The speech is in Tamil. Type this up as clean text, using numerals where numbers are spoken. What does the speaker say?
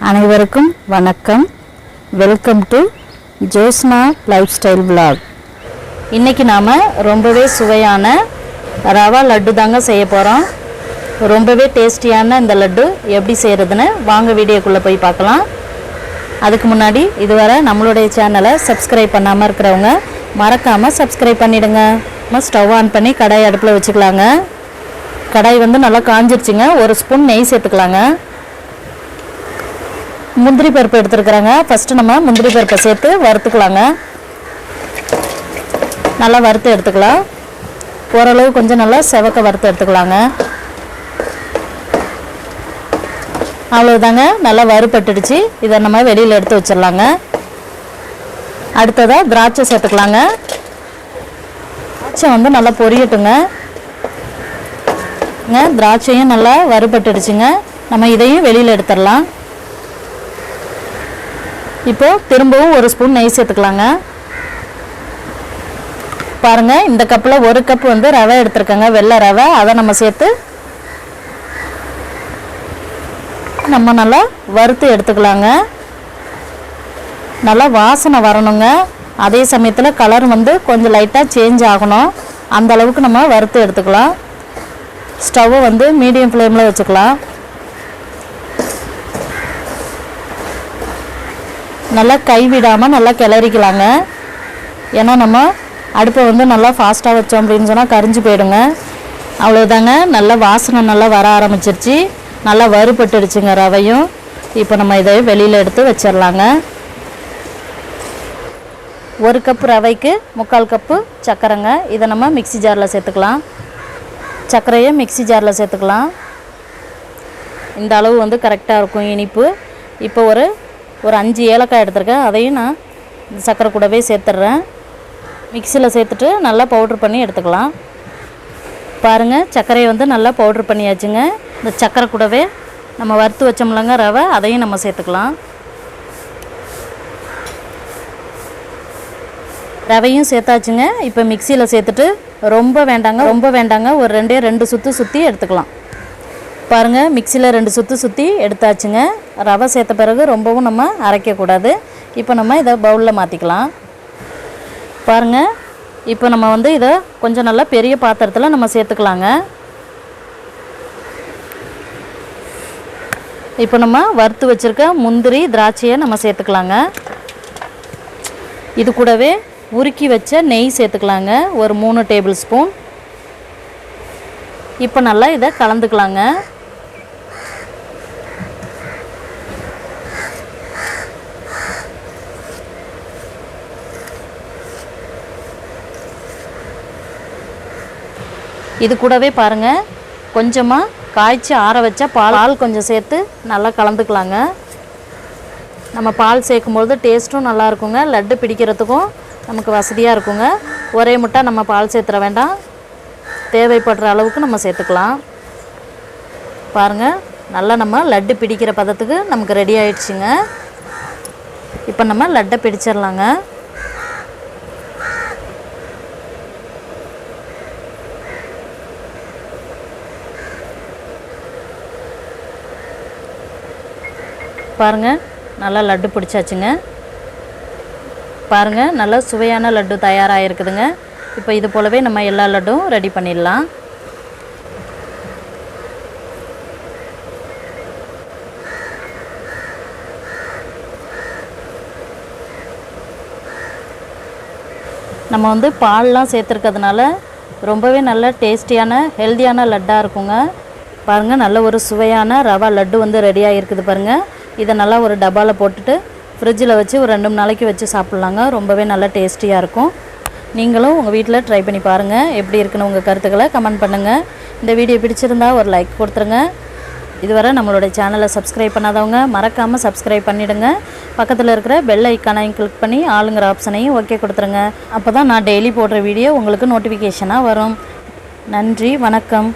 அனைவருக்கும் வணக்கம். Welcome to Joshna life style vlog. இன்றைக்கி நாம் ரொம்பவே சுவையான ரவா லட்டு தாங்க செய்ய போகிறோம். ரொம்பவே டேஸ்டியான இந்த லட்டு எப்படி செய்கிறதுன்னு வாங்க வீடியோக்குள்ளே போய் பார்க்கலாம். அதுக்கு முன்னாடி இதுவரை நம்மளுடைய சேனலை சப்ஸ்கிரைப் பண்ணாமல் இருக்கிறவங்க மறக்காமல் சப்ஸ்கிரைப் பண்ணிவிடுங்க. நம்ம ஸ்டவ் ஆன் பண்ணி கடாய் அடுப்பில் வச்சுக்கலாங்க. கடாய் நல்லா காஞ்சிருச்சுங்க. ஒரு ஸ்பூன் நெய் சேர்த்துக்கலாங்க. முந்திரி பருப்பு எடுத்துருக்குறாங்க. ஃபஸ்ட்டு நம்ம முந்திரி பருப்பை சேர்த்து வறுத்துக்கலாங்க. நல்லா வறுத்து எடுத்துக்கலாம். ஓரளவு கொஞ்சம் நல்லா செவக்க வறுத்து எடுத்துக்கலாங்க. அவ்வளோதாங்க, நல்லா வறுபட்டுடுச்சு. இதை நம்ம வெளியில் எடுத்து வச்சிடலாங்க. அடுத்ததாக திராட்சை சேர்த்துக்கலாங்க. திராட்சை நல்லா பொரியட்டுங்க. திராட்சையும் நல்லா வறுபட்டுடுச்சுங்க. நம்ம இதையும் வெளியில் எடுத்துடலாம். இப்போது திரும்பவும் ஒரு ஸ்பூன் நெய் சேர்த்துக்கலாங்க. பாருங்கள், இந்த கப்பில் ஒரு கப் ரவை எடுத்துருக்கேங்க, வெள்ளை ரவை. அதை நம்ம சேர்த்து நம்ம நல்லா வறுத்து எடுத்துக்கலாங்க. நல்லா வாசனை வரணுங்க. அதே சமயத்தில் கலர் கொஞ்சம் லைட்டாக சேஞ்ச் ஆகணும். அந்த அளவுக்கு நம்ம வறுத்து எடுத்துக்கலாம். ஸ்டவ்வை மீடியம் ஃப்ளேமில் வச்சுக்கலாம். நல்லா கைவிடாமல் நல்லா கிளறிக்கலாங்க. ஏன்னா நம்ம அடுப்பை நல்லா ஃபாஸ்ட்டாக வச்சோம் அப்படின்னு சொன்னால் கரிஞ்சு போயிடுங்க. அவ்வளோதாங்க, நல்லா வாசனை நல்லா வர ஆரம்பிச்சிருச்சு. நல்லா வறுபட்டுடுச்சுங்க ரவையும். இப்போ நம்ம இதை வெளியில் எடுத்து வச்சிடலாங்க. ஒரு கப்பு ரவைக்கு 3/4 கப்பு சர்க்கரைங்க. இதை நம்ம மிக்ஸி ஜாரில் சேர்த்துக்கலாம். சர்க்கரையை மிக்ஸி ஜாரில் சேர்த்துக்கலாம். இந்த அளவு கரெக்டாக இருக்கும் இனிப்பு. இப்போ ஒரு 5 ஏலக்காய் எடுத்துருக்கேன். அதையும் நான் இந்த சர்க்கரை கூடவே சேர்த்துட்றேன். மிக்சியில் சேர்த்துட்டு நல்லா பவுட்ரு பண்ணி எடுத்துக்கலாம். பாருங்கள், சர்க்கரையை நல்லா பவுட்ரு பண்ணியாச்சுங்க. இந்த சர்க்கரை கூடவே நம்ம வறுத்து வச்சோம்லங்க ரவை, அதையும் நம்ம சேர்த்துக்கலாம். ரவையும் சேர்த்தாச்சுங்க. இப்போ மிக்சியில் சேர்த்துட்டு ரொம்ப வேண்டாங்க, ஒரு 2 சுற்று சுற்றி எடுத்துக்கலாம். பாருங்கள், மிக்சியில் 2 சுற்று சுற்றி எடுத்தாச்சுங்க. ரவை சேர்த்த பிறகு ரொம்பவும் நம்ம அரைக்கக்கூடாது. இப்போ நம்ம இதை பவுலில் மாற்றிக்கலாம். பாருங்கள், இப்போ நம்ம இதை கொஞ்சம் நல்லா பெரிய பாத்திரத்தில் நம்ம சேர்த்துக்கலாங்க. இப்போ நம்ம வறுத்து வச்சுருக்க முந்திரி திராட்சையை நம்ம சேர்த்துக்கலாங்க. இது கூடவே உருக்கி வச்ச நெய் சேர்த்துக்கலாங்க, ஒரு 3 டேபிள் ஸ்பூன். இப்போ நல்லா இதை கலந்துக்கலாங்க. இது கூடவே பாருங்கள், கொஞ்சமாக காய்ச்சி ஆற வச்ச பால் கொஞ்சம் சேர்த்து நல்லா கலந்துக்கலாங்க. நம்ம பால் சேர்க்கும்பொழுது டேஸ்ட்டும் நல்லா இருக்குங்க. லட்டு பிடிக்கிறதுக்கும் நமக்கு வசதியாக இருக்குங்க. ஒரே முட்டை நம்ம பால் சேர்த்துற வேண்டாம், தேவைப்படுற அளவுக்கு நம்ம சேர்த்துக்கலாம். பாருங்கள், நல்லா நம்ம லட்டு பிடிக்கிற பதத்துக்கு நமக்கு ரெடி ஆயிடுச்சுங்க. இப்போ நம்ம லட்டை பிடிச்சிடலாங்க. பாருங்கள், நல்லா லட்டு பிடிச்சாச்சுங்க. பாருங்கள், நல்லா சுவையான லட்டு தயாராக இருக்குதுங்க. இப்போ இது போலவே நம்ம எல்லா லட்டும் ரெடி பண்ணிடலாம். நம்ம பால்லாம் சேர்த்துருக்கிறதுனால ரொம்பவே நல்ல டேஸ்டியான ஹெல்த்தியான லட்டாக இருக்குங்க. பாருங்கள், நல்ல ஒரு சுவையான ரவா லட்டு ரெடியாக இருக்குது. பாருங்கள், இதை நல்லா ஒரு டப்பாவில் போட்டுட்டு ஃப்ரிட்ஜில் வச்சு ஒரு 2 நாளைக்கு வச்சு சாப்பிட்லாங்க. ரொம்பவே நல்லா டேஸ்டியாக இருக்கும். நீங்களும் உங்கள் வீட்டில் ட்ரை பண்ணி பாருங்கள். எப்படி இருக்குன்னு உங்கள் கருத்துக்களை கமெண்ட் பண்ணுங்கள். இந்த வீடியோ பிடிச்சிருந்தா ஒரு லைக் கொடுத்துருங்க. இதுவரை நம்மளோட சேனலை சப்ஸ்கிரைப் பண்ணாதவங்க மறக்காமல் சப்ஸ்கிரைப் பண்ணிவிடுங்க. பக்கத்தில் இருக்கிற பெல் ஐக்கானையும் கிளிக் பண்ணி ஆளுங்கிற ஆப்ஷனையும் ஓகே கொடுத்துருங்க. அப்போ தான் நான் டெய்லி போடுற வீடியோ உங்களுக்கு நோட்டிஃபிகேஷனாக வரும். நன்றி, வணக்கம்.